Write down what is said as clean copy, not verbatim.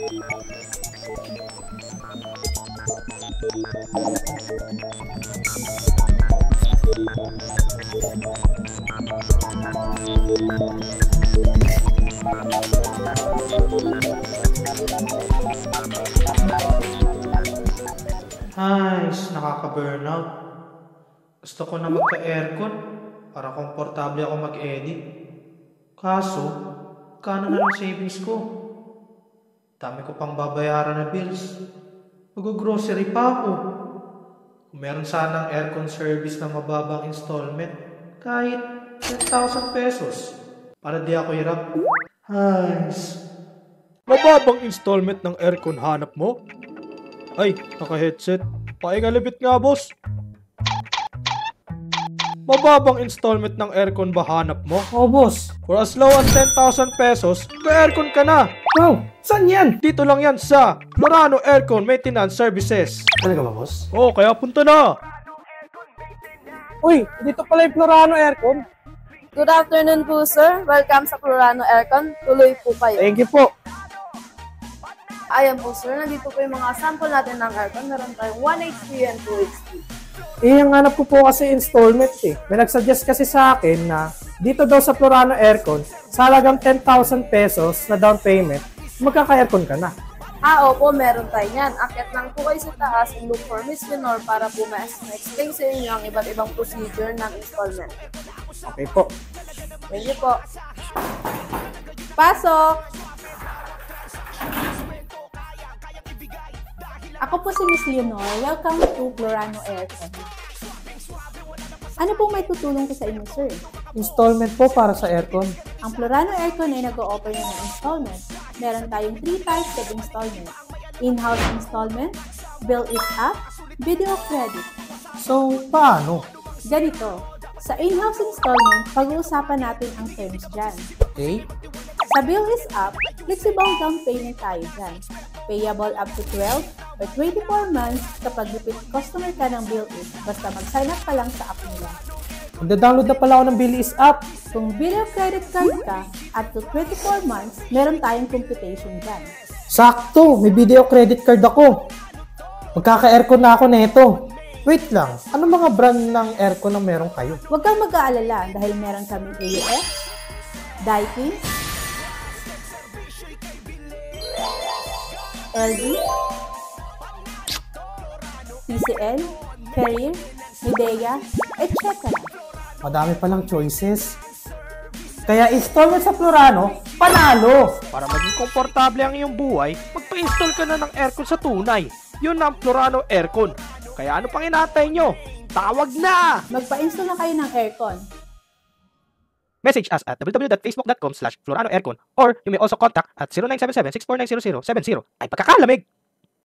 Ay, nakaka-burnout. Gusto ko na magka-aircon para komportable ako mag-edit. Kaso, kano na lang savings ko? Dami ko pang babayaran na bills. Mag-grocery pa ako. Kung meron sanang aircon service na mababang installment, kahit 10,000 pesos, para di ako hirap. Ay, Mababang installment ng aircon hanap mo? Ay, naka-headset. Pakikalibit nga, boss. Mababang installment ng aircon ba hanap mo? Oh, boss. For as low as 10,000 pesos, may aircon ka na. Wow, saan yan? Dito lang yan sa Florano Aircon Maintenance Services. Talaga ba, boss? Oh, kaya punta na. Uy, dito pala yung Florano Aircon. Good afternoon po, sir. Welcome sa Florano Aircon. Tuloy po kayo. Thank you po. Ayan po, sir. Nandito po yung mga sample natin ng aircon. Meron tayong 1 HP and 2 HP. Ang hanap ko po kasi installment eh. May nagsuggest kasi sa akin na dito daw sa Florano Aircon, sa halagang 10,000 pesos na down payment, magkaka-aircon ka na. Opo, meron tayo yan. Akit lang po kayo sa taas and look for Miss Lenore para po ma-explain sa inyo ang iba't ibang procedure ng installment. Okay po. Thank you po. Pasok! Ako po si Miss Leonor. Welcome to Florano Aircon. Ano pong may tutulong ko sa inyo, sir? Installment po para sa aircon. Ang Florano Aircon ay nag-o-offer na ng installment. Meron tayong 3 types of installment. In-house installment, bill-it up, video credit. So, paano? Ganito, sa in-house installment, pag-uusapan natin ang terms dyan. Okay? Sa bill is up, flexible down payment tayo dyan. Payable up to 12 or 24 months kapag repeat customer ka ng bill-it. Basta mag-sign up pa lang sa app nila. Magda-download na pala ako ng Bill is Up. Kung video credit card ka, up to 24 months, meron tayong computation dyan. Sakto! May video credit card ako. Magkaka-aircon na ako neto. Wait lang, ano mga brand ng aircon na meron kayo? Huwag kang mag-aalala dahil meron kaming AUF, Daikin, LG, TCL, Carrier, Midea, etc. Madami palang choices. Kaya installment sa Florano, panalo! Para maging komportable ang iyong buhay, magpa-install ka na ng aircon sa tunay. Yun ang Florano Aircon. Kaya ano pang inaantay nyo? Tawag na! Magpa-install na kayo ng aircon. Message us at www.facebook.com/FloranoAircon or you may also contact at 0977-6490070. Ay pagkakalamig!